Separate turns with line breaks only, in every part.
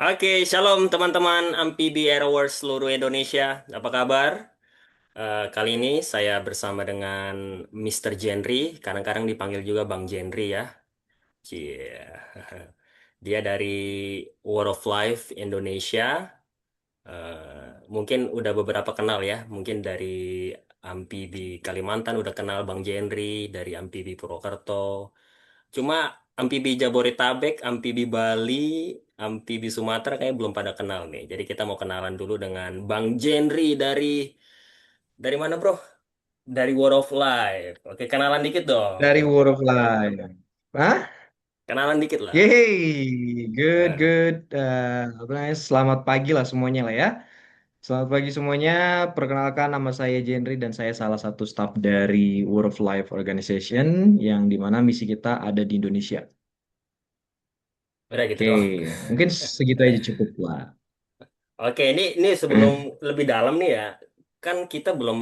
Oke, shalom teman-teman Amfibi Airworld seluruh Indonesia. Apa kabar? Kali ini saya bersama dengan Mr. Jenry, kadang-kadang dipanggil juga Bang Jenry ya. Cie. Dia dari World of Life Indonesia. Mungkin udah beberapa kenal ya. Mungkin dari Amfibi Kalimantan udah kenal Bang Jenry, dari Amfibi Purwokerto. Cuma amfibi Jabodetabek, amfibi Bali, amfibi Sumatera kayak belum pada kenal nih. Jadi kita mau kenalan dulu dengan Bang Jenry dari mana bro? Dari World of Life. Oke, kenalan dikit dong.
Dari World of Life. Hah?
Kenalan dikit lah.
Yeay, good,
Eh,
good. Apa namanya? Selamat pagi lah semuanya lah ya. Selamat pagi semuanya. Perkenalkan nama saya Jenry dan saya salah satu staff dari World of Life Organization yang dimana misi kita ada di Indonesia.
Udah gitu
Oke,
dong.
mungkin segitu aja cukup lah.
Oke, ini sebelum lebih dalam nih ya, kan kita belum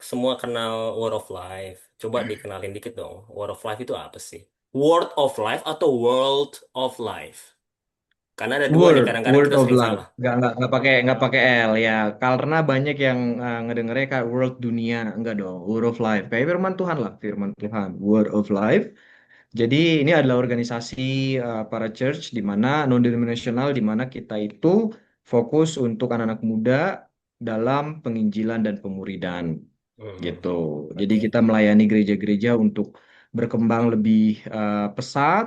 semua kenal World of Life. Coba dikenalin dikit dong. World of Life itu apa sih? World of Life atau World of Life? Karena ada dua nih, kadang-kadang
Word
kita
of
sering
Life.
salah.
Nggak pakai L ya. Karena banyak yang ngedengernya kayak world dunia, enggak dong. Word of Life. Kayak firman Tuhan lah, firman Tuhan. Word of Life. Jadi ini adalah organisasi para church di mana non-denominational di mana kita itu fokus untuk anak-anak muda dalam penginjilan dan pemuridan
Hmm,
gitu. Jadi
oke.
kita melayani gereja-gereja untuk berkembang lebih pesat.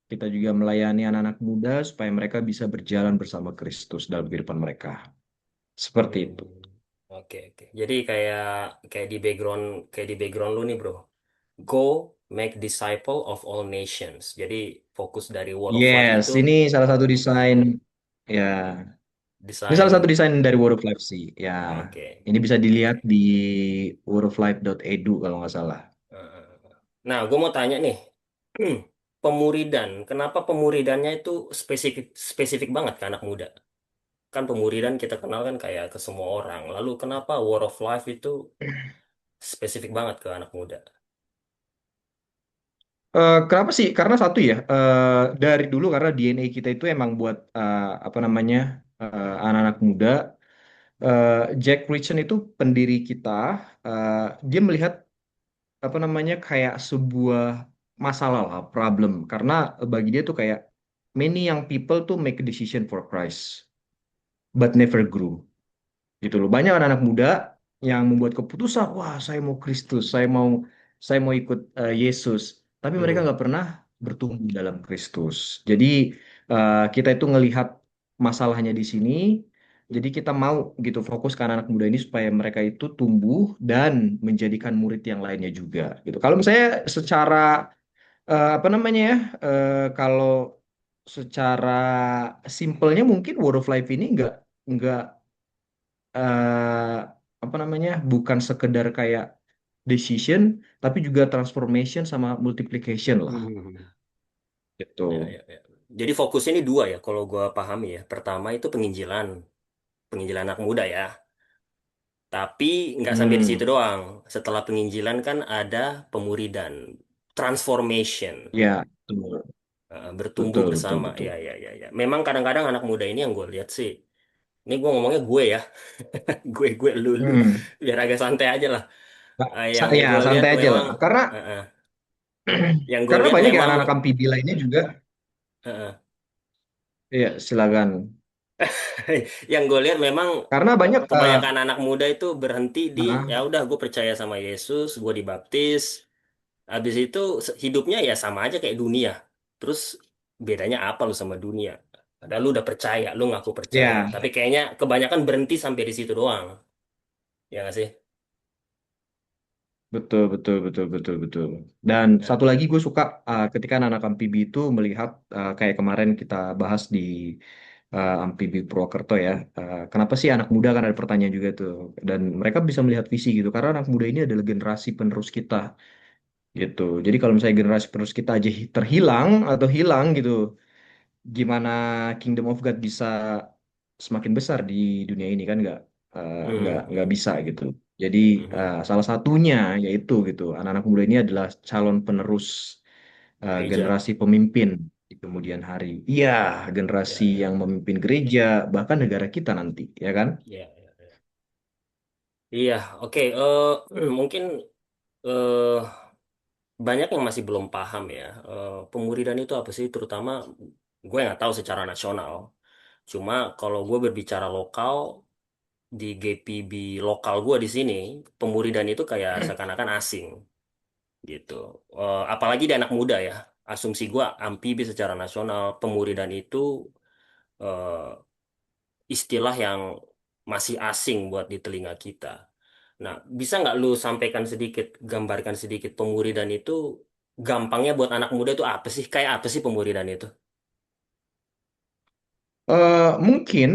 Kita juga melayani anak-anak muda supaya mereka bisa berjalan bersama Kristus dalam kehidupan mereka. Seperti
Hmm,
itu.
oke oke. Jadi kayak kayak di background lu nih bro. Go make disciple of all nations. Jadi fokus dari Word of Life
Yes,
itu
ini salah satu desain ya. Ini salah satu
desain.
desain dari Word of Life sih. Ya,
Oke
ini bisa
oke.
dilihat di wordoflife.edu kalau nggak salah.
Eh, Nah, gue mau tanya nih, pemuridan. Kenapa pemuridannya itu spesifik spesifik banget ke anak muda? Kan pemuridan kita kenal kan kayak ke semua orang. Lalu kenapa Word of Life itu spesifik banget ke anak muda?
Kenapa sih? Karena satu ya, dari dulu karena DNA kita itu emang buat apa namanya anak-anak muda. Jack Richardson itu pendiri kita, eh, dia melihat apa namanya kayak sebuah masalah lah, problem. Karena bagi dia tuh kayak many young people tuh make a decision for Christ, but never grew. Gitu loh. Banyak anak-anak muda yang membuat keputusan, wah saya mau Kristus, saya mau ikut Yesus, tapi mereka
Hmm.
nggak pernah bertumbuh dalam Kristus. Jadi kita itu ngelihat masalahnya di sini, jadi kita mau gitu fokus ke anak-anak muda ini supaya mereka itu tumbuh dan menjadikan murid yang lainnya juga. Gitu. Kalau misalnya secara apa namanya ya, kalau secara simpelnya mungkin Word of Life ini nggak apa namanya bukan sekedar kayak decision tapi juga transformation sama multiplication lah
Hmm.
gitu.
Ya, ya, ya. Jadi fokusnya ini dua ya, kalau gue pahami ya. Pertama itu penginjilan, penginjilan anak muda ya. Tapi nggak sampai di situ
Hmm,
doang. Setelah penginjilan kan ada pemuridan, transformation,
ya, betul
bertumbuh
betul betul
bersama.
betul.
Ya, ya, ya, ya. Memang kadang-kadang anak muda ini yang gue lihat sih. Ini gue ngomongnya gue ya, gue lu,
Hmm.
biar agak santai aja lah. Yang
Ya
gue lihat
santai aja lah
memang,
karena
eh, eh. Yang gue
karena
lihat
banyak ya
memang,
anak-anak amfibi lainnya juga.
eh, eh.
Ya silakan.
Yang gue lihat memang
Karena banyak
kebanyakan anak muda itu berhenti di
ah,
ya udah gue percaya sama Yesus, gue dibaptis, habis itu hidupnya ya sama aja kayak dunia. Terus bedanya apa lu sama dunia? Padahal lu udah percaya, lu ngaku percaya,
ya
tapi kayaknya kebanyakan berhenti sampai di situ doang. Ya nggak sih?
betul betul betul betul betul. Dan
Ya.
satu lagi gue suka ketika anak-anak amfibi itu melihat kayak kemarin kita bahas di Amfibi Purwokerto ya. Kenapa sih anak muda kan ada pertanyaan juga tuh. Dan mereka bisa melihat visi gitu karena anak muda ini adalah generasi penerus kita gitu. Jadi kalau misalnya generasi penerus kita aja terhilang atau hilang gitu, gimana Kingdom of God bisa semakin besar di dunia ini kan nggak
Hmm.
bisa gitu. Jadi
Hmm.
salah satunya yaitu gitu anak-anak muda ini adalah calon penerus
Gereja.
generasi pemimpin di kemudian hari. Iya, generasi
Ya, ya,
yang memimpin gereja, bahkan negara kita nanti, ya kan?
ya, ya. Iya, oke. Mungkin eh, banyak yang masih belum paham ya. Pemuridan itu apa sih? Terutama gue nggak tahu secara nasional. Cuma kalau gue berbicara lokal di GPB lokal gue di sini, pemuridan itu kayak seakan-akan asing gitu. Apalagi di anak muda ya. Asumsi gue amfibi secara nasional, pemuridan itu eh, istilah yang masih asing buat di telinga kita. Nah, bisa nggak lu sampaikan sedikit, gambarkan sedikit pemuridan itu gampangnya buat anak muda itu apa sih? Kayak apa sih pemuridan itu?
Mungkin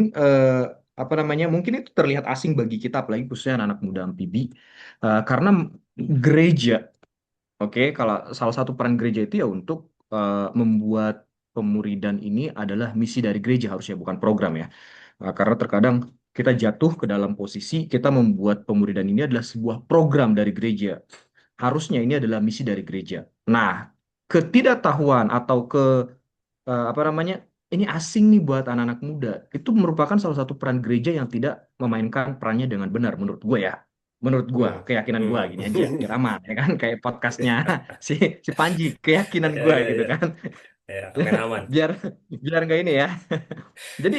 apa namanya? Mungkin itu terlihat asing bagi kita, apalagi khususnya anak muda amfibi, karena gereja. Oke, kalau salah satu peran gereja itu ya untuk membuat pemuridan ini adalah misi dari gereja harusnya bukan program ya. Karena terkadang kita jatuh ke dalam posisi kita membuat pemuridan ini adalah sebuah program dari gereja. Harusnya ini adalah misi dari gereja. Nah, ketidaktahuan atau apa namanya? Ini asing nih buat anak-anak muda. Itu merupakan salah satu peran gereja yang tidak memainkan perannya dengan benar menurut gue ya. Menurut gue,
Hmm.
keyakinan gue
Hmm.
gini aja, biar aman ya kan kayak podcastnya si si Panji, keyakinan
Ya,
gue
ya,
gitu
ya.
kan.
Ya, aman-aman.
Biar biar nggak ini ya. Jadi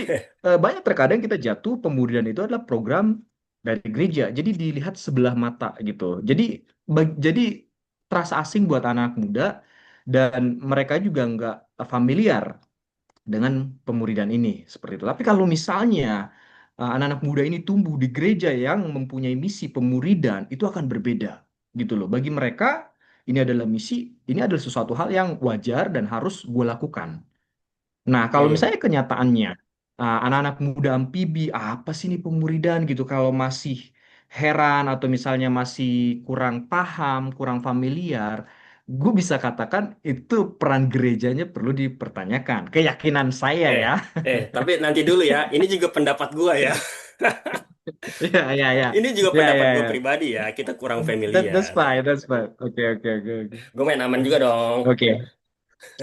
banyak terkadang kita jatuh pemuridan itu adalah program dari gereja. Jadi dilihat sebelah mata gitu. Jadi terasa asing buat anak muda dan mereka juga nggak familiar dengan pemuridan ini seperti itu. Tapi kalau misalnya anak-anak muda ini tumbuh di gereja yang mempunyai misi pemuridan, itu akan berbeda gitu loh. Bagi mereka ini adalah misi, ini adalah sesuatu hal yang wajar dan harus gue lakukan. Nah, kalau
Hmm.
misalnya kenyataannya anak-anak muda amfibi apa sih ini pemuridan gitu kalau masih heran atau misalnya masih kurang paham, kurang familiar, gue bisa katakan itu peran gerejanya perlu dipertanyakan. Keyakinan saya
Eh,
ya.
tapi nanti dulu ya. Ini juga pendapat gua ya.
Ya, ya, ya.
Ini juga
Ya,
pendapat
ya,
gue
ya.
pribadi ya. Kita kurang
That's
familiar.
fine, that's fine. Oke, oke, oke, oke.
Gue main aman juga dong.
Oke.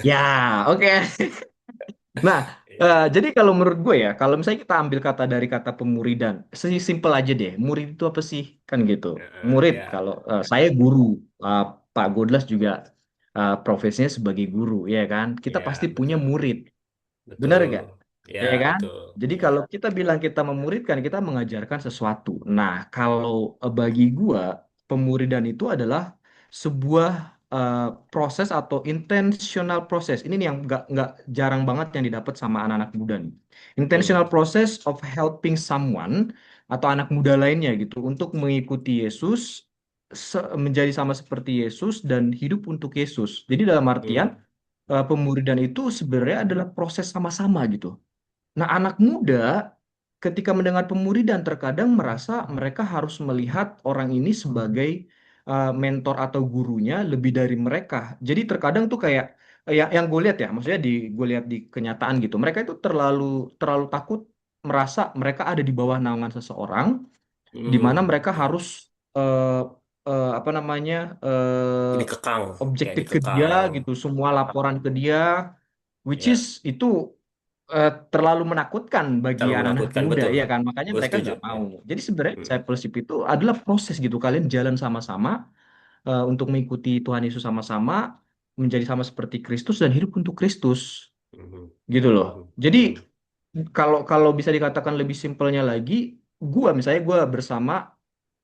Ya, oke. Nah,
Iya.
jadi kalau menurut gue ya, kalau misalnya kita ambil kata dari kata pemuridan, simpel aja deh. Murid itu apa sih? Kan gitu. Murid,
Ya.
kalau saya guru, uh, Pak Godlas juga profesinya sebagai guru, ya kan? Kita pasti
Ya,
punya
betul.
murid. Benar
Betul.
gak?
Ya,
Ya kan?
betul.
Jadi
Ya.
kalau kita bilang kita memuridkan, kita mengajarkan sesuatu. Nah, kalau bagi gua, pemuridan itu adalah sebuah proses atau intentional proses. Ini nih yang nggak jarang banget yang didapat sama anak-anak muda nih. Intentional
Hmm.
process of helping someone atau anak muda lainnya gitu untuk mengikuti Yesus, menjadi sama seperti Yesus dan hidup untuk Yesus. Jadi dalam artian
Hmm.
pemuridan itu sebenarnya adalah proses sama-sama gitu. Nah, anak muda ketika mendengar pemuridan terkadang merasa mereka harus melihat orang ini sebagai mentor atau gurunya lebih dari mereka. Jadi terkadang tuh kayak yang gue lihat ya, maksudnya gue lihat di kenyataan gitu. Mereka itu terlalu terlalu takut merasa mereka ada di bawah naungan seseorang di mana
Hmm.
mereka harus eh, apa namanya
Dikekang. Kayak
objektif ke dia
dikekang.
gitu, semua laporan ke dia, which is
Ya.
itu terlalu menakutkan bagi
Terlalu
anak-anak
menakutkan.
muda,
Betul.
ya kan? Makanya
Gue
mereka
setuju.
nggak
Ya.
mau. Jadi sebenarnya
Hmm.
discipleship itu adalah proses gitu. Kalian jalan sama-sama untuk mengikuti Tuhan Yesus sama-sama, menjadi sama seperti Kristus dan hidup untuk Kristus,
Hmm.
gitu loh.
Hmm.
Jadi
Hmm.
kalau kalau bisa dikatakan lebih simpelnya lagi, gua bersama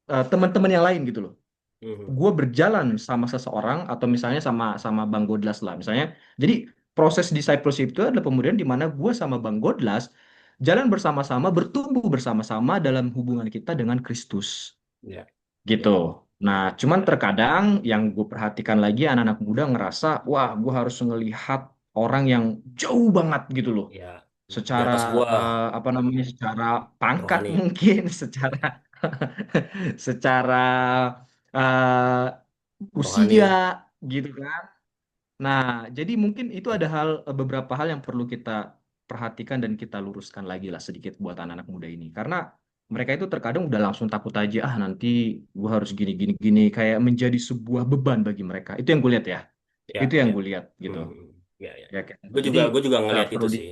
teman-teman yang lain gitu loh,
Hmm.
gue berjalan sama seseorang atau misalnya sama sama Bang Godlas lah misalnya. Jadi proses discipleship itu adalah pemuridan di mana gue sama Bang Godlas jalan bersama-sama, bertumbuh bersama-sama dalam hubungan kita dengan Kristus
Ya.
gitu.
Ya.
Nah,
Ya.
cuman terkadang yang gue perhatikan lagi anak-anak muda ngerasa, wah, gue harus ngelihat orang yang jauh banget gitu loh,
Ya. Di
secara
atas gua
apa namanya, secara pangkat
rohani.
mungkin, secara secara usia
Rohani.
gitu kan. Nah, jadi mungkin itu ada beberapa hal yang perlu kita perhatikan dan kita luruskan lagi lah sedikit buat anak-anak muda ini. Karena mereka itu terkadang udah langsung takut aja, ah nanti gua harus gini gini gini kayak menjadi sebuah beban bagi mereka. Itu yang gue lihat ya.
Ya.
Itu yang
Ya.
gue lihat gitu.
Hmm. Ya, ya,
Ya
ya.
kan?
Gue
Jadi
juga ngelihat
perlu
itu
di
sih.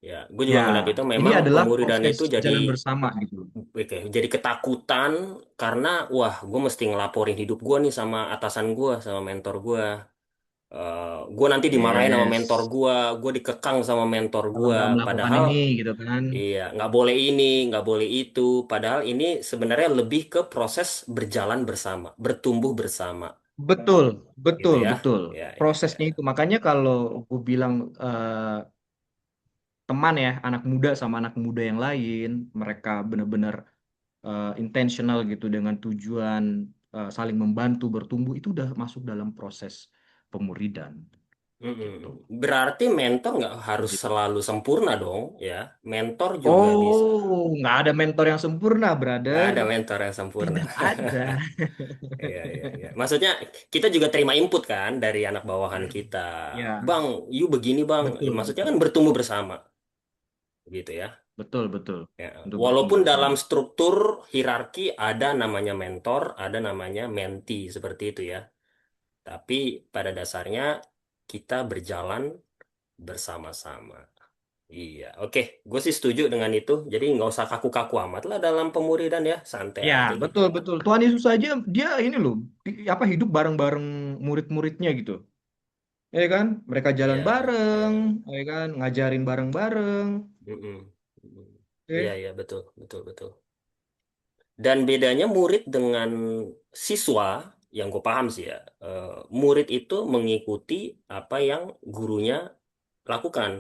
Ya, gue juga
ya
ngelihat itu
ini
memang
adalah
pemuridan
proses
itu jadi
jalan bersama gitu.
oke, jadi ketakutan karena wah, gue mesti ngelaporin hidup gue nih sama atasan gue, sama mentor gue. Gue nanti dimarahin sama mentor
Yes.
gue dikekang sama mentor
Kalau
gue.
nggak melakukan
Padahal
ini gitu kan.
iya, nggak boleh ini, nggak boleh itu. Padahal ini sebenarnya lebih ke proses berjalan bersama, bertumbuh bersama,
Betul,
gitu
betul,
ya.
betul.
Ya, ya, ya.
Prosesnya itu makanya kalau gue bilang teman ya, anak muda sama anak muda yang lain, mereka benar-benar intentional gitu dengan tujuan saling membantu bertumbuh itu udah masuk dalam proses pemuridan
Mm-mm.
gitu.
Berarti mentor nggak harus
Gitu.
selalu sempurna dong, ya. Mentor juga bisa.
Oh, nggak ada mentor yang sempurna,
Nggak
brother.
ada mentor yang sempurna.
Tidak ada.
Iya, iya, iya. Maksudnya kita juga terima input kan dari anak bawahan kita.
Ya,
Bang, you begini bang.
betul,
Maksudnya kan
betul.
bertumbuh bersama, gitu ya.
Betul, betul.
Ya,
Untuk bertumbuh
walaupun dalam
bersama.
struktur hierarki ada namanya mentor, ada namanya mentee seperti itu ya. Tapi pada dasarnya kita berjalan bersama-sama. Iya, oke, gue sih setuju dengan itu. Jadi nggak usah kaku-kaku amat lah dalam pemuridan ya, santai
Ya,
aja gitu.
betul, betul. Tuhan Yesus aja dia ini loh, apa hidup bareng-bareng murid-muridnya gitu. Ya kan? Mereka jalan
Iya,
bareng,
iya,
ya kan? Ngajarin bareng-bareng.
mm-mm, mm-mm. Iya,
Oke.
iya, betul, betul, betul. Dan bedanya murid dengan siswa, yang gue paham sih ya, murid itu mengikuti apa yang gurunya lakukan,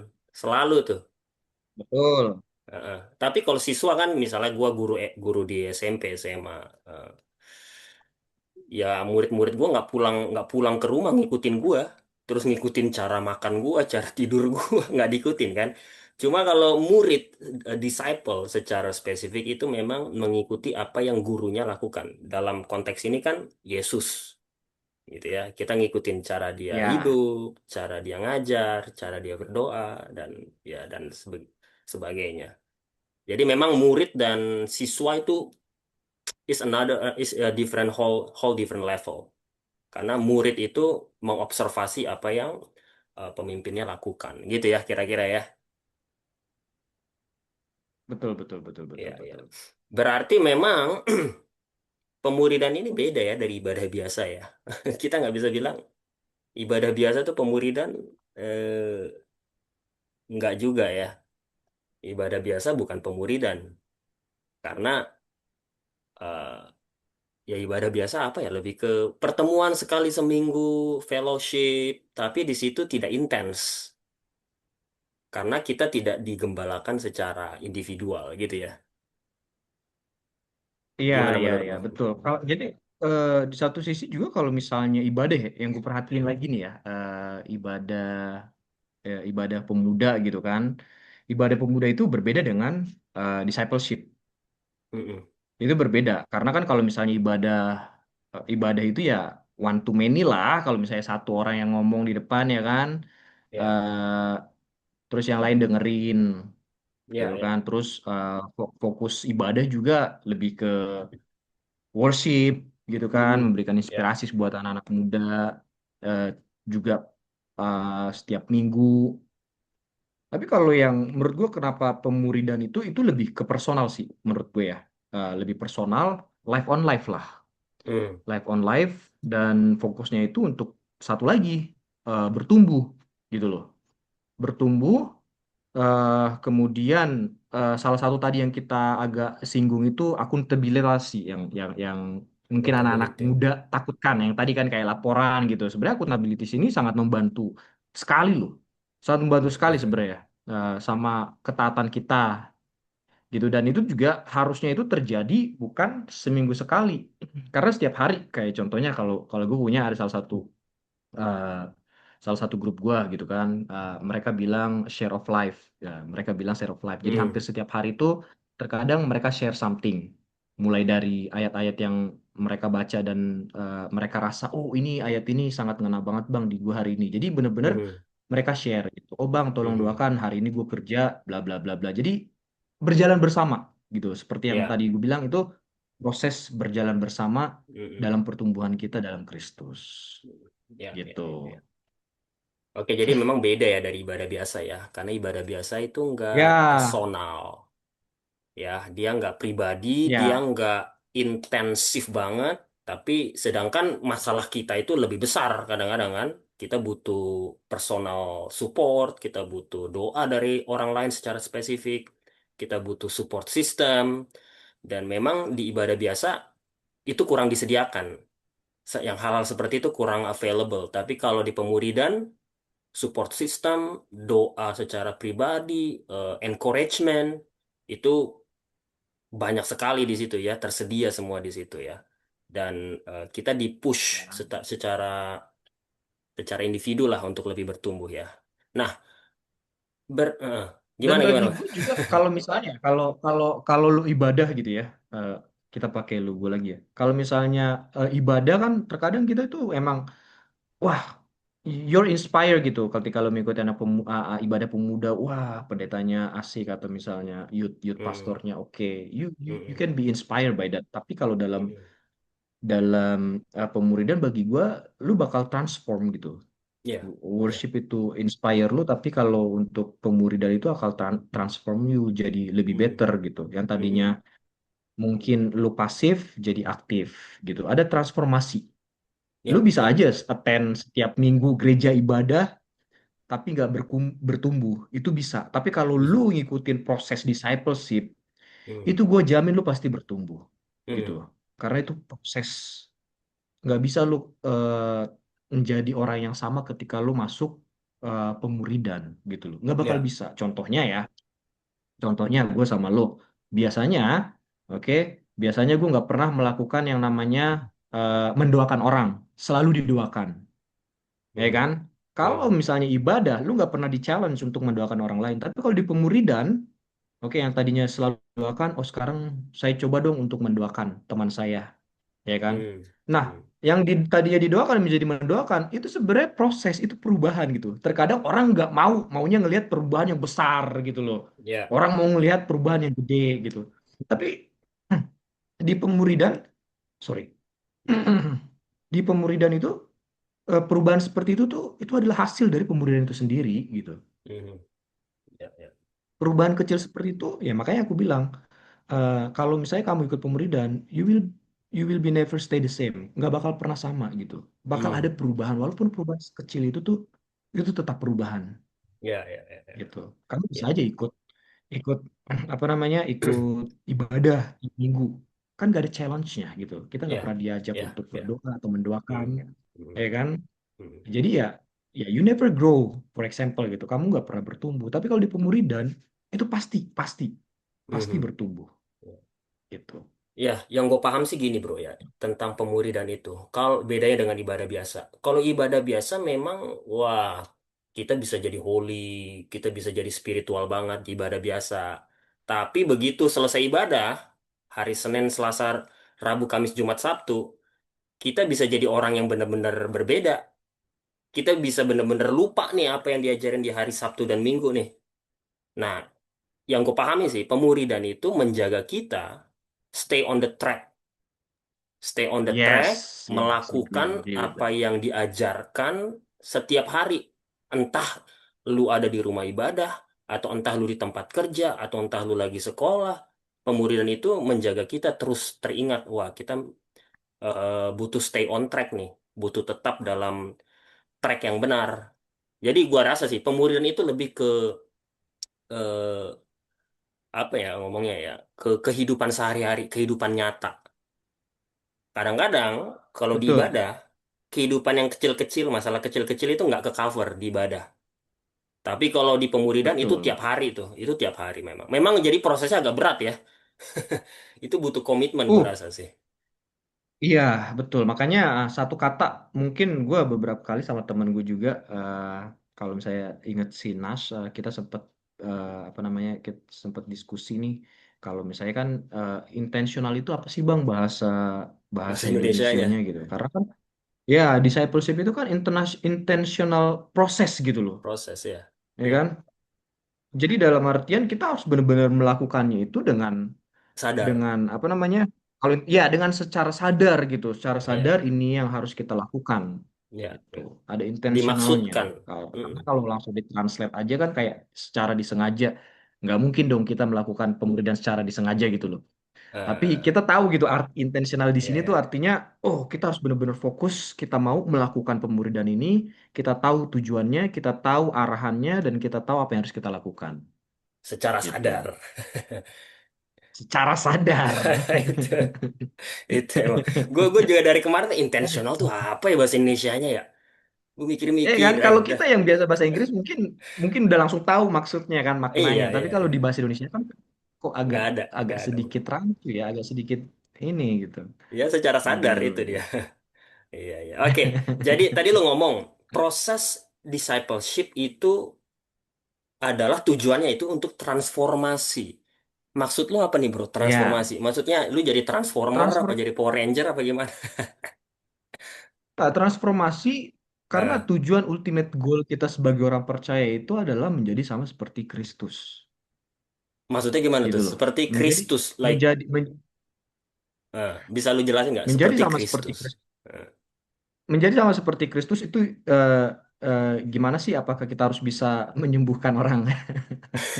selalu tuh.
Betul.
Heeh. Tapi kalau siswa kan, misalnya gue guru di SMP, SMA, ya murid-murid gue nggak pulang ke rumah ngikutin gue, terus ngikutin cara makan gue, cara tidur gue, nggak diikutin kan. Cuma kalau murid, disciple secara spesifik itu memang mengikuti apa yang gurunya lakukan. Dalam konteks ini kan Yesus, gitu ya. Kita ngikutin cara dia
Ya,
hidup, cara dia ngajar, cara dia berdoa, dan ya dan sebagainya. Jadi memang murid dan siswa itu is a different whole different level. Karena murid itu mengobservasi apa yang pemimpinnya lakukan, gitu ya kira-kira ya.
betul, betul, betul,
Ya,
betul,
ya.
betul.
Berarti memang pemuridan ini beda ya dari ibadah biasa ya. Kita nggak bisa bilang ibadah biasa tuh pemuridan, nggak juga ya. Ibadah biasa bukan pemuridan karena eh, ya ibadah biasa apa ya, lebih ke pertemuan sekali seminggu, fellowship, tapi di situ tidak intens karena kita tidak digembalakan secara individual gitu ya.
Iya,
Gimana
iya,
menurut
iya,
Bang?
betul. Kalau jadi di satu sisi juga kalau misalnya ibadah ya, yang gue perhatiin lagi nih ya, ibadah ibadah pemuda gitu kan. Ibadah pemuda itu berbeda dengan discipleship.
Mm-mm.
Itu berbeda karena kan kalau misalnya ibadah itu ya one to many lah. Kalau misalnya satu orang yang ngomong di depan ya kan,
Ya,
eh, terus yang lain dengerin
ya,
gitu
ya.
kan. Terus fokus ibadah juga lebih ke worship gitu kan,
Mm-mm.
memberikan
Ya.
inspirasi buat anak-anak muda eh, juga setiap minggu. Tapi kalau yang menurut gue kenapa pemuridan itu lebih ke personal sih menurut gue ya. Lebih personal, life on life lah.
Mm.
Life on life dan fokusnya itu untuk satu lagi bertumbuh gitu loh. Bertumbuh kemudian salah satu tadi yang kita agak singgung itu akuntabilitas yang mungkin anak-anak
Accountability.
muda takutkan. Yang tadi kan kayak laporan gitu. Sebenarnya akuntabilitas ini sangat membantu sekali loh. Sangat membantu sekali
Mm-mm.
sebenarnya sama ketaatan kita gitu. Dan itu juga harusnya itu terjadi bukan seminggu sekali. Karena setiap hari kayak contohnya kalau kalau gue punya ada eh, salah satu grup gua gitu kan, mereka bilang share of life, ya mereka bilang share of life, jadi hampir
Mm.
setiap hari itu terkadang mereka share something, mulai dari ayat-ayat yang mereka baca dan mereka rasa oh ini ayat ini sangat ngena banget bang di gua hari ini, jadi bener-bener
Mm.
mereka share gitu, oh bang tolong
Mm.
doakan hari ini gue kerja bla bla bla bla, jadi berjalan bersama gitu, seperti yang
Ya.
tadi gue bilang itu proses berjalan bersama
Mm-mm.
dalam pertumbuhan kita dalam Kristus
Ya, ya,
gitu.
ya, ya. Oke, jadi memang beda ya dari ibadah biasa ya. Karena ibadah biasa itu nggak
Ya,
personal. Ya, dia nggak pribadi, dia
ya,
nggak intensif banget, tapi sedangkan masalah kita itu lebih besar kadang-kadang kan. Kita butuh personal support, kita butuh doa dari orang lain secara spesifik, kita butuh support system, dan memang di ibadah biasa itu kurang disediakan. Yang hal-hal seperti itu kurang available. Tapi kalau di pemuridan, support system, doa secara pribadi, encouragement, itu banyak sekali di situ ya, tersedia semua di situ ya. Dan kita di-push secara secara individu lah untuk lebih bertumbuh ya. Nah,
dan
gimana
bagi
gimana?
gue juga kalau misalnya kalau kalau kalau lu ibadah gitu ya, eh, kita pakai lu gue lagi ya. Kalau misalnya ibadah kan terkadang kita itu emang wah, you're inspired gitu ketika lo mengikuti ibadah pemuda, wah pendetanya asik atau misalnya youth
Hmm,
pastornya oke. You
hmm,
can be inspired by that. Tapi kalau dalam
hmm.
dalam pemuridan bagi gua lu bakal transform gitu.
Ya, ya.
Worship itu inspire lu, tapi kalau untuk pemuridan itu akan transform you jadi lebih
Hmm,
better gitu. Yang tadinya
hmm.
mungkin lu pasif jadi aktif gitu. Ada transformasi. Lu
Ya,
bisa aja attend setiap minggu gereja ibadah tapi nggak bertumbuh, itu bisa. Tapi kalau lu
bisa.
ngikutin proses discipleship,
Hmm,
itu gue jamin lu pasti bertumbuh gitu.
hmm.
Karena itu proses, nggak bisa lu menjadi orang yang sama ketika lu masuk pemuridan gitu loh. Nggak bakal
Ya.
bisa. Contohnya gue sama lu. Biasanya, oke, biasanya gue nggak pernah melakukan yang namanya mendoakan orang, selalu didoakan. Ya
Hmm,
kan? Kalau
hmm,
misalnya ibadah, lu nggak pernah di-challenge untuk mendoakan orang lain. Tapi kalau di pemuridan, oke, yang tadinya selalu mendoakan, oh sekarang saya coba dong untuk mendoakan teman saya, ya kan?
hmm,
Nah,
hmm.
yang tadinya didoakan menjadi mendoakan, itu sebenarnya proses, itu perubahan gitu. Terkadang orang nggak maunya ngelihat perubahan yang besar gitu loh.
Ya.
Orang mau ngelihat perubahan yang gede gitu. Tapi di pemuridan, sorry, di pemuridan itu perubahan seperti itu adalah hasil dari pemuridan itu sendiri gitu.
Hmm, ya, ya.
Perubahan kecil seperti itu ya makanya aku bilang kalau misalnya kamu ikut pemuridan, you will be never stay the same, nggak bakal pernah sama gitu. Bakal ada
Hmm,
perubahan walaupun perubahan kecil itu tetap perubahan
ya, ya, ya, ya.
gitu. Kamu bisa
Ya.
aja ikut ikut apa namanya ikut ibadah tiap minggu, kan gak ada challenge-nya gitu. Kita nggak
Ya,
pernah diajak
ya,
untuk
ya.
berdoa atau mendoakan,
Hmm, hmm,
ya kan?
hmm,
Jadi ya you never grow, for example gitu. Kamu nggak pernah bertumbuh. Tapi kalau di pemuridan itu pasti pasti
hmm,
pasti
hmm.
bertumbuh gitu.
Ya, yang gue paham sih gini bro ya, tentang pemuridan itu. Kalau bedanya dengan ibadah biasa. Kalau ibadah biasa memang, wah, kita bisa jadi holy, kita bisa jadi spiritual banget di ibadah biasa. Tapi begitu selesai ibadah, hari Senin, Selasa, Rabu, Kamis, Jumat, Sabtu, kita bisa jadi orang yang benar-benar berbeda. Kita bisa benar-benar lupa nih apa yang diajarin di hari Sabtu dan Minggu nih. Nah, yang gue pahami sih, pemuridan itu menjaga kita stay on the track, stay on the track,
Yes, yes,
melakukan
agree with
apa
that.
yang diajarkan setiap hari. Entah lu ada di rumah ibadah, atau entah lu di tempat kerja, atau entah lu lagi sekolah. Pemuridan itu menjaga kita terus teringat, wah kita butuh stay on track nih, butuh tetap dalam track yang benar. Jadi gua rasa sih pemuridan itu lebih ke eh, apa ya ngomongnya ya, ke kehidupan sehari-hari, kehidupan nyata. Kadang-kadang kalau di
Betul,
ibadah, kehidupan yang kecil-kecil, masalah kecil-kecil itu nggak ke cover di ibadah. Tapi kalau di pemuridan itu
betul,
tiap hari tuh, itu tiap hari memang. Memang jadi prosesnya agak berat ya. Itu butuh komitmen gue
uh
rasa sih.
iya, betul. Makanya satu kata, mungkin gue beberapa kali sama temen gue juga, kalau misalnya inget si Nas, kita sempat apa namanya, kita sempat diskusi nih. Kalau misalnya kan intensional itu apa sih Bang, bahasa bahasa
Bahasa Indonesianya
Indonesianya gitu. Karena kan ya discipleship itu kan intentional proses gitu loh,
proses ya.
ya
Ya,
kan? Jadi dalam artian kita harus benar-benar melakukannya itu
sadar.
dengan apa namanya? Kalau ya dengan secara sadar gitu, secara
Ya,
sadar ini yang harus kita lakukan.
Ya,
gitu. Ada intentionalnya.
dimaksudkan.
Karena
Mm.
kalau langsung ditranslate aja kan kayak secara disengaja, nggak mungkin dong kita melakukan pemuridan secara disengaja gitu loh. Tapi
Ah,
kita tahu gitu art intentional di
ya,
sini tuh
ya.
artinya, oh kita harus benar-benar fokus, kita mau melakukan pemuridan ini, kita tahu tujuannya, kita tahu arahannya, dan kita tahu apa yang harus kita lakukan.
Secara sadar.
Gitu. Secara sadar.
Itu, itu emang. Gue juga dari kemarin tuh intentional tuh apa ya bahasa Indonesianya ya? Gue mikir-mikir,
Kan kalau
udah.
kita yang biasa bahasa Inggris mungkin mungkin udah langsung tahu maksudnya kan maknanya.
Iya,
Tapi
iya,
kalau
iya.
di bahasa Indonesia kan kok agak agak
Nggak ada.
sedikit rancu ya, agak sedikit ini gitu.
Ya, secara sadar itu
Aduh.
dia. Iya, iya. Oke, jadi tadi lo ngomong proses discipleship itu adalah tujuannya itu untuk transformasi. Maksud lu apa nih bro,
Ya,
transformasi? Maksudnya lu jadi transformer apa
transfer
jadi Power Ranger apa gimana?
transformasi karena
Ah,
tujuan ultimate goal kita sebagai orang percaya itu adalah menjadi sama seperti Kristus
maksudnya gimana
gitu
tuh?
loh.
Seperti
Menjadi
Kristus, like,
menjadi
bisa lu jelasin nggak?
menjadi
Seperti
sama seperti
Kristus.
Kristus.
Ah,
Menjadi sama seperti Kristus itu gimana sih? Apakah kita harus bisa menyembuhkan orang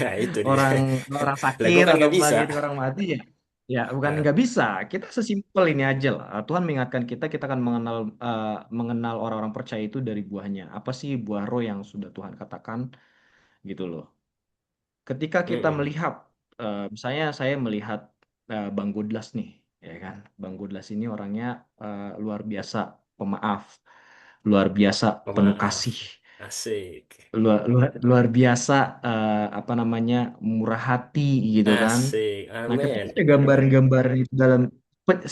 nah, itu dia.
orang orang
Lah, gue
sakit
kan
atau
nggak bisa.
bangkit orang mati ya? Ya, bukan
Ah,
nggak bisa. Kita sesimpel ini aja lah. Tuhan mengingatkan kita, kita akan mengenal orang-orang percaya itu dari buahnya. Apa sih buah roh yang sudah Tuhan katakan gitu loh. Ketika kita
mm-mm.
melihat, misalnya saya melihat Bang Godlas nih, ya kan. Bang Godlas ini orangnya luar biasa pemaaf, luar biasa penuh kasih,
Pemaaf. Asik.
luar biasa apa namanya murah hati gitu kan.
Asik.
Nah, ketika
Amin.
ada gambaran-gambaran itu dalam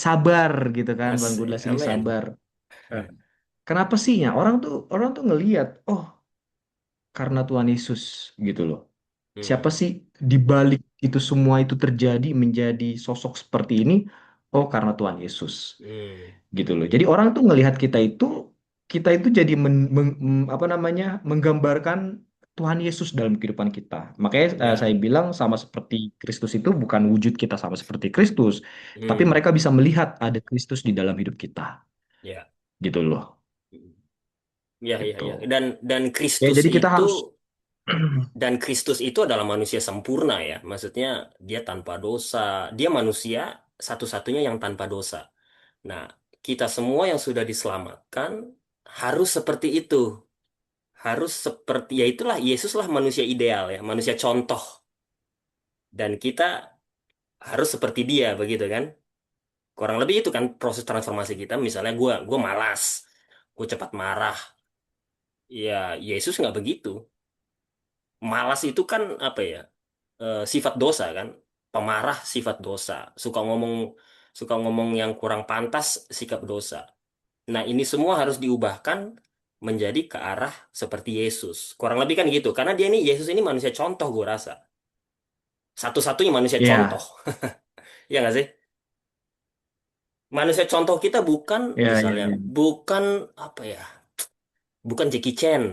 sabar gitu kan, Bang
Asik.
Godlas ini
Amin.
sabar. Eh, Kenapa sih ya? Orang tuh ngelihat, oh karena Tuhan Yesus gitu loh. Siapa
Mm-mm.
sih di balik itu semua itu terjadi menjadi sosok seperti ini? Oh, karena Tuhan Yesus
Mm.
gitu loh. Jadi orang tuh ngelihat kita itu jadi apa namanya menggambarkan Tuhan Yesus dalam kehidupan kita. Makanya saya
Ya.
bilang sama seperti Kristus itu bukan wujud kita sama seperti Kristus, tapi
Mm.
mereka bisa melihat ada Kristus di dalam hidup kita
Ya.
gitu loh.
Ya, ya,
Gitu.
ya. Dan
Ya,
Kristus
jadi kita
itu
harus
adalah manusia sempurna ya. Maksudnya dia tanpa dosa. Dia manusia satu-satunya yang tanpa dosa. Nah, kita semua yang sudah diselamatkan harus seperti itu. Harus seperti ya itulah Yesuslah manusia ideal ya, manusia contoh. Dan kita harus seperti dia begitu kan? Kurang lebih itu kan proses transformasi kita. Misalnya gue malas, gue cepat marah. Ya Yesus nggak begitu. Malas itu kan apa ya? Sifat dosa kan, pemarah sifat dosa, suka ngomong yang kurang pantas sikap dosa. Nah, ini semua harus diubahkan menjadi ke arah seperti Yesus. Kurang lebih kan gitu, karena Yesus ini manusia contoh gue rasa. Satu-satunya manusia contoh.
ya,
Ya nggak sih? Manusia contoh kita bukan
ya, ya,
misalnya
ya.
bukan apa ya? Bukan Jackie Chan.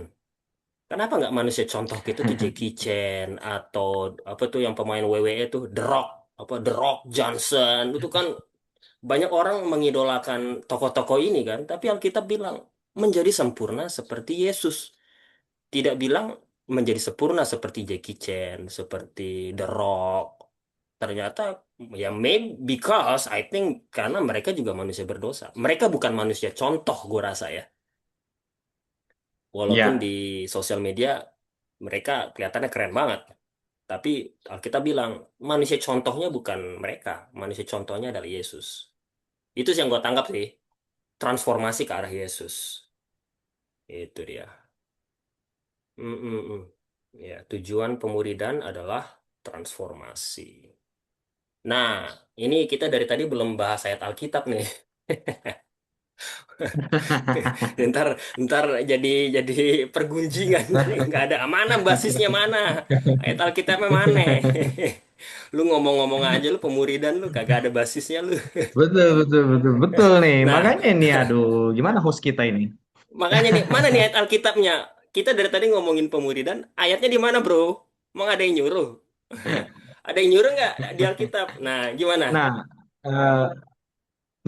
Kenapa nggak manusia contoh kita tuh Jackie Chan atau apa tuh yang pemain WWE tuh The Rock, apa The Rock Johnson itu kan banyak orang mengidolakan tokoh-tokoh ini kan, tapi Alkitab bilang menjadi sempurna seperti Yesus, tidak bilang menjadi sempurna seperti Jackie Chan, seperti The Rock. Ternyata ya maybe because I think karena mereka juga manusia berdosa. Mereka bukan manusia contoh gue rasa ya. Walaupun di
Ya.
sosial media mereka kelihatannya keren banget. Tapi Alkitab bilang manusia contohnya bukan mereka, manusia contohnya adalah Yesus. Itu sih yang gue tangkap sih, transformasi ke arah Yesus. Itu dia. Mm, mm, mm. Ya, tujuan pemuridan adalah transformasi. Nah, ini kita dari tadi belum bahas ayat Alkitab nih. Ntar, ntar jadi pergunjingan. Nggak ada mana basisnya mana. Ayat Alkitabnya mana? Lu ngomong-ngomong aja lu pemuridan lu kagak ada basisnya lu.
Betul, betul, betul, betul nih.
Nah,
Makanya ini, aduh, gimana host kita ini?
makanya nih, mana nih ayat Alkitabnya? Kita dari tadi ngomongin pemuridan, ayatnya di mana, bro? Emang ada yang nyuruh?
Ya.
Ada yang nyuruh nggak di Alkitab? Nah, gimana?
Nah,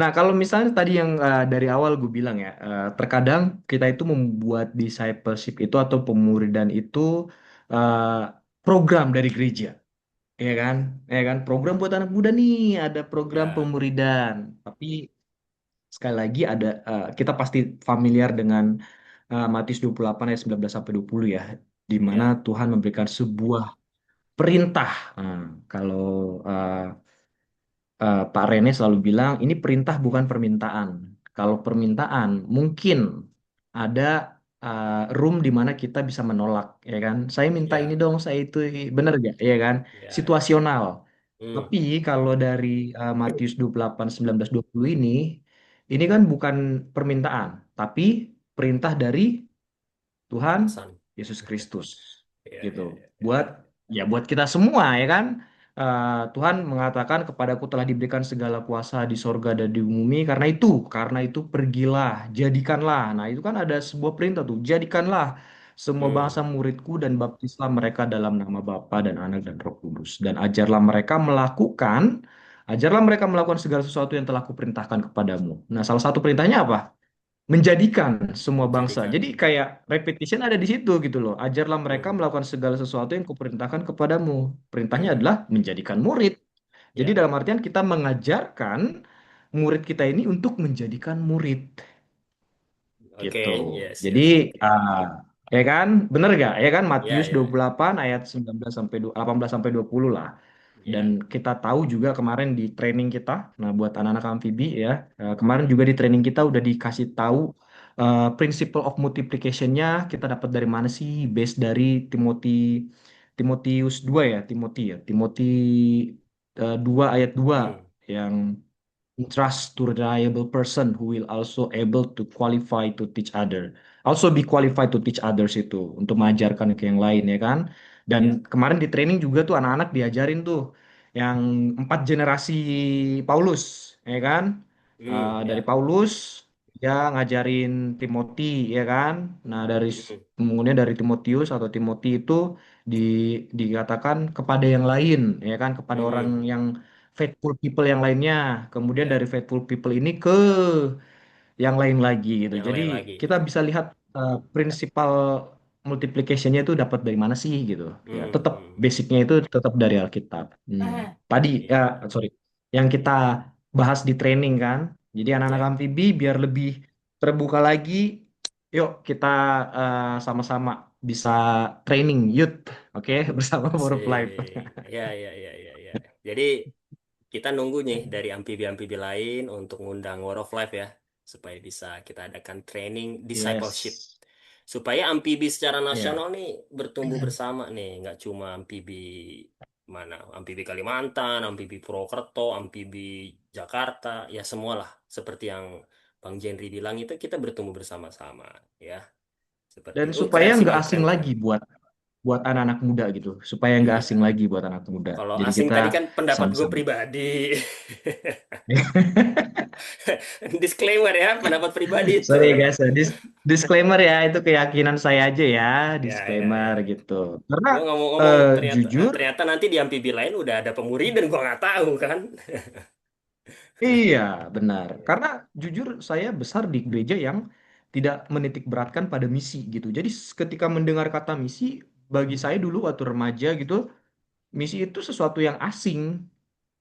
Nah, kalau misalnya tadi yang dari awal gue bilang ya, terkadang kita itu membuat discipleship itu atau pemuridan itu eh, program dari gereja, ya kan? Ya kan? Program buat anak muda nih, ada program
Ya,
pemuridan. Tapi sekali lagi kita pasti familiar dengan Matius 28 ayat 19 sampai 20 ya, di mana
ya,
Tuhan memberikan sebuah perintah. Nah, kalau eh, Pak Rene selalu bilang ini perintah bukan permintaan. Kalau permintaan mungkin ada room di mana kita bisa menolak, ya kan? Saya minta ini
ya,
dong, saya itu benar gak, ya kan?
ya, ya.
Situasional.
Hmm,
Tapi kalau dari Matius 28, 19, 20 ini kan bukan permintaan, tapi perintah dari Tuhan
atasan.
Yesus Kristus
Ya,
gitu.
ya, ya, ya,
Buat
ya.
buat kita semua ya kan. Tuhan mengatakan kepadaku telah diberikan segala kuasa di sorga dan di bumi karena itu pergilah, jadikanlah. Nah, itu kan ada sebuah perintah tuh, jadikanlah semua bangsa
Hmm,
muridku dan baptislah mereka dalam nama Bapa dan Anak dan Roh Kudus dan ajarlah mereka melakukan segala sesuatu yang telah kuperintahkan kepadamu. Nah, salah satu perintahnya apa? Menjadikan semua bangsa. Jadi
menjadikan.
kayak repetition ada di situ gitu loh. Ajarlah mereka
Hmm,
melakukan segala sesuatu yang kuperintahkan kepadamu. Perintahnya
hmm,
adalah menjadikan murid. Jadi
ya.
dalam artian kita mengajarkan murid kita ini untuk menjadikan murid
Oke,
gitu.
yes,
Jadi
yes, oke.
ah, ya kan, bener gak? Ya kan
Ya,
Matius
ya,
28 ayat 19 sampai 18 sampai 20 lah. Dan
ya,
kita tahu juga kemarin di training kita, nah buat anak-anak amfibi ya, kemarin juga di training kita udah dikasih tahu principle of multiplication-nya kita dapat dari mana sih? Base dari Timotius 2 ya, Timoti 2 ayat 2
hmm,
yang trust to reliable person who will also able to qualify to teach other. Also be qualified to teach others itu untuk mengajarkan ke yang lain ya kan.
ya,
Dan kemarin di training juga tuh anak-anak diajarin tuh yang 4 generasi Paulus ya kan. Dari
ya,
Paulus dia ngajarin Timothy ya kan. Nah
hmm,
kemudian dari Timotius atau Timothy itu di, dikatakan kepada yang lain ya kan kepada orang
hmm,
yang faithful people yang lainnya. Kemudian
ya,
dari faithful people ini ke yang lain lagi gitu.
yang
Jadi
lain lagi.
kita bisa lihat prinsipal multiplication-nya itu dapat dari mana sih gitu. Ya,
Hmm,
tetap
hmm,
basicnya itu tetap dari Alkitab. Tadi ya
ya,
sorry, yang kita bahas di training kan. Jadi anak-anak
ya.
amfibi biar lebih terbuka lagi, yuk kita sama-sama bisa training youth, oke, bersama Forum of Life.
Asik. Ya, ya, ya, ya, ya. Jadi kita nunggu nih dari amfibi-amfibi lain untuk ngundang War of Life ya, supaya bisa kita adakan training discipleship,
Yes.
supaya amfibi secara nasional
Ya.
nih bertumbuh bersama nih, nggak cuma amfibi mana, amfibi Kalimantan, amfibi Purwokerto, amfibi Jakarta, ya semualah seperti yang Bang Jenri bilang itu kita bertumbuh bersama-sama ya, seperti
Dan
itu.
supaya
Keren sih
nggak
Bang,
asing
keren, keren.
lagi buat buat anak-anak muda gitu, supaya nggak asing
Iya.
lagi buat anak muda.
Kalau
Jadi
asing
kita
tadi kan pendapat gue
sama-sama.
pribadi. Disclaimer ya, pendapat pribadi itu.
Sorry guys, ya. Disclaimer ya, itu keyakinan saya aja ya,
Ya, ya,
disclaimer
ya.
gitu. Karena
Gue ngomong-ngomong ternyata
jujur,
ternyata nanti di amfibi lain udah ada pemuridan, gue nggak tahu kan.
iya benar. Karena jujur saya besar di gereja yang tidak menitik beratkan pada misi gitu. Jadi ketika mendengar kata misi, bagi saya dulu waktu remaja gitu, misi itu sesuatu yang asing.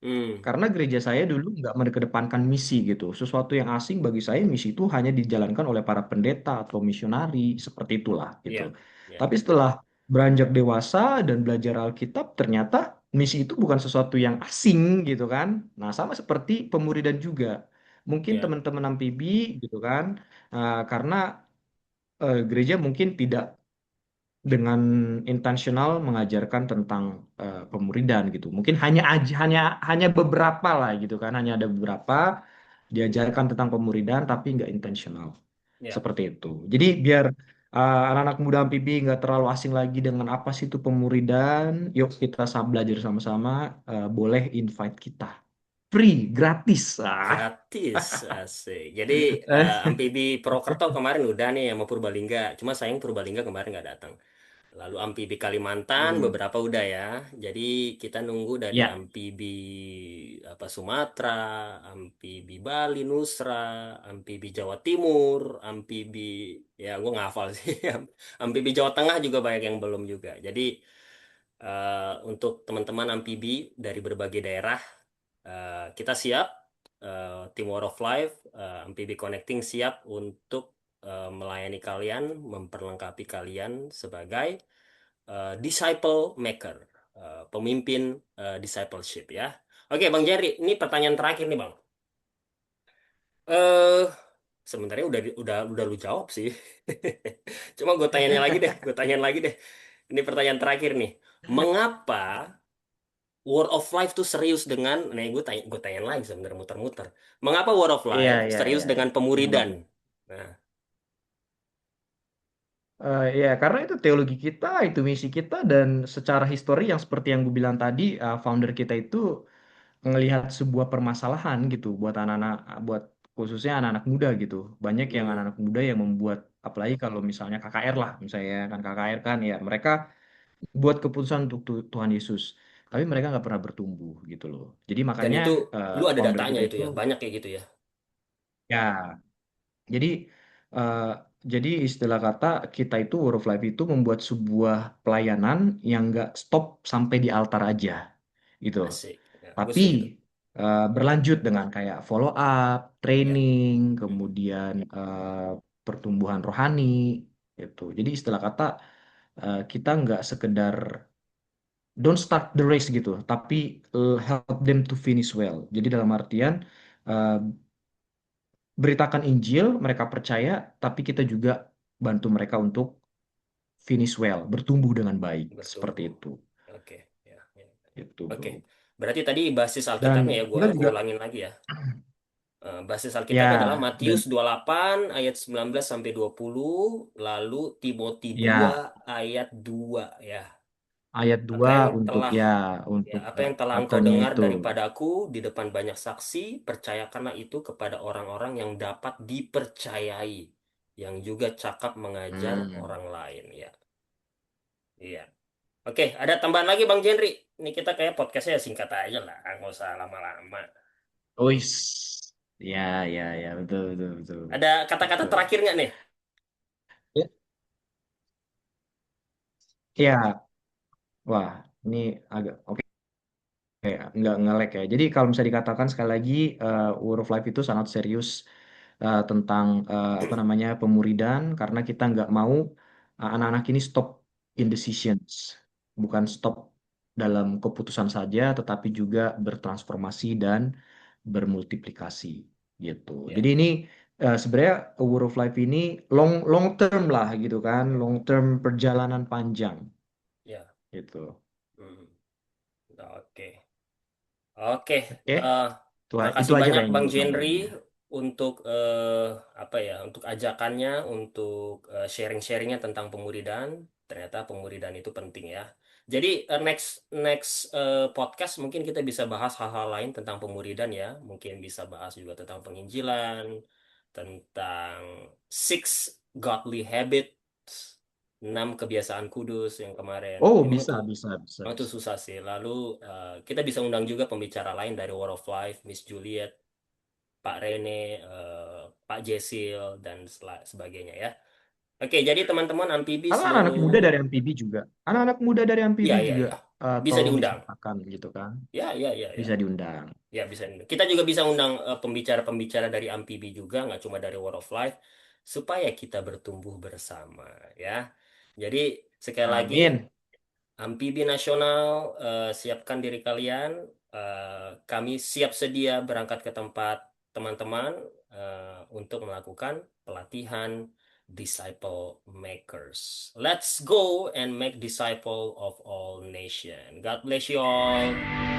Hmm,
Karena gereja saya dulu nggak mengedepankan misi gitu. Sesuatu yang asing bagi saya misi itu hanya dijalankan oleh para pendeta atau misionari seperti itulah gitu.
ya, ya,
Tapi setelah beranjak dewasa dan belajar Alkitab, ternyata misi itu bukan sesuatu yang asing gitu kan. Nah, sama seperti pemuridan juga. Mungkin
ya,
teman-teman amfibi gitu kan, karena gereja mungkin tidak dengan intensional mengajarkan tentang pemuridan gitu. Mungkin hanya beberapa lah gitu kan, hanya ada beberapa diajarkan tentang pemuridan tapi nggak intensional
ya.
seperti itu. Jadi biar anak-anak muda amfibi nggak terlalu asing lagi dengan apa sih itu pemuridan, yuk kita belajar sama-sama. Boleh invite kita, free, gratis.
Gratis, asik. Jadi
Eh,
amfibi Purwokerto kemarin udah nih sama Purbalingga. Cuma sayang Purbalingga kemarin nggak datang. Lalu amfibi Kalimantan
Hmm.
beberapa udah ya. Jadi kita nunggu dari
Ya,
amfibi apa Sumatera, amfibi Bali, Nusra, amfibi Jawa Timur, amfibi ya gue ngafal sih. Amfibi Jawa Tengah juga banyak yang belum juga. Jadi untuk teman-teman amfibi dari berbagai daerah kita siap. Tim War of Life, amfibi Connecting siap untuk melayani kalian, memperlengkapi kalian sebagai disciple maker, pemimpin discipleship ya. Oke, Bang Jerry, ini pertanyaan terakhir nih, Bang. Eh, sebenarnya udah lu jawab sih. Cuma gue tanyain lagi deh, gue tanyain lagi deh. Ini pertanyaan terakhir nih. Mengapa Word of Life tuh serius dengan, nih gue tanyain lagi sebenarnya muter-muter. Mengapa Word of
iya,
Life
iya,
serius
iya, iya.
dengan
Nggak
pemuridan?
apa-apa.
Nah,
Ya, karena itu teologi kita, itu misi kita, dan secara histori yang seperti yang gue bilang tadi, founder kita itu ngelihat sebuah permasalahan gitu buat anak-anak, buat khususnya anak-anak muda gitu. Banyak yang
mm,
anak-anak muda yang membuat, apalagi kalau misalnya KKR lah, misalnya kan KKR kan ya mereka buat keputusan untuk Tuhan Yesus, tapi mereka nggak pernah bertumbuh gitu loh. Jadi
dan
makanya
itu lu ada
founder
datanya
kita
itu
itu
ya, banyak kayak gitu ya.
ya, jadi eh, jadi istilah kata kita itu Word of Life itu membuat sebuah pelayanan yang nggak stop sampai di altar aja gitu.
Asik. Ya, gue
Tapi
setuju tuh.
berlanjut dengan kayak follow up,
Ya.
training,
Mm,
kemudian pertumbuhan rohani gitu. Jadi istilah kata kita nggak sekedar don't start the race gitu, tapi help them to finish well. Jadi dalam artian eh, beritakan Injil, mereka percaya, tapi kita juga bantu mereka untuk finish well, bertumbuh dengan baik, seperti
bertumbuh.
itu.
Oke, ya, ya.
Itu,
Oke.
bro.
Berarti tadi basis Alkitabnya
Dan
ya,
kita
gua
juga,
ulangin lagi ya. Basis Alkitabnya adalah
ya,
Matius
dan
28 ayat 19 sampai 20, lalu Timothy 2
ya
ayat 2 ya.
ayat
Apa
2
yang
untuk
telah
ya,
ya,
untuk
apa yang telah engkau
akannya
dengar
itu.
daripadaku di depan banyak saksi, percayakanlah itu kepada orang-orang yang dapat dipercayai, yang juga cakap mengajar
Hmm.
orang lain ya. Iya. Oke, ada tambahan lagi Bang Jenri. Ini kita kayak podcastnya singkat aja lah, nggak usah lama-lama.
Ois. Ya, ya, ya, betul, betul, betul.
Ada kata-kata
Betul.
terakhir nggak nih?
Ya, ya, wah, ini agak oke. Nggak ngelek ya. Jadi kalau misalnya dikatakan sekali lagi, Word of Life itu sangat serius tentang apa namanya pemuridan, karena kita nggak mau anak-anak ini stop in decisions, bukan stop dalam keputusan saja, tetapi juga bertransformasi dan bermultiplikasi gitu.
Ya,
Jadi ini sebenarnya Word of Life ini long long term lah gitu kan,
ya,
long term perjalanan panjang
ya.
gitu.
Hmm. Oke. Oke,
Oke,
eh,
itu
makasih
aja
banyak
kayaknya
Bang
buat malam
Jenry
ini ya.
untuk apa ya, untuk ajakannya, untuk sharing-sharingnya tentang pemuridan. Ternyata pemuridan itu penting ya. Jadi next next podcast mungkin kita bisa bahas hal-hal lain tentang pemuridan ya. Mungkin bisa bahas juga tentang penginjilan, tentang six godly habits, 6 kebiasaan kudus yang kemarin.
Oh,
Memang
bisa,
tuh
bisa, bisa,
Oh, itu
bisa.
susah sih. Lalu kita bisa undang juga pembicara lain dari War of Life, Miss Juliet, Pak Rene, Pak Jesil, dan sebagainya ya. Oke, jadi teman-teman amfibi
Atau anak-anak
seluruh,
muda dari MPB juga. Anak-anak muda dari
ya
MPB
ya
juga
ya, bisa
tolong
diundang.
disertakan gitu kan.
Ya ya ya ya,
Bisa diundang.
ya bisa diundang. Kita juga bisa undang pembicara-pembicara dari amfibi juga, nggak cuma dari War of Life, supaya kita bertumbuh bersama ya. Jadi sekali lagi
Amin.
Amfibi Nasional, siapkan diri kalian. Kami siap sedia berangkat ke tempat teman-teman untuk melakukan pelatihan disciple makers. Let's go and make disciple of all nation. God bless you all.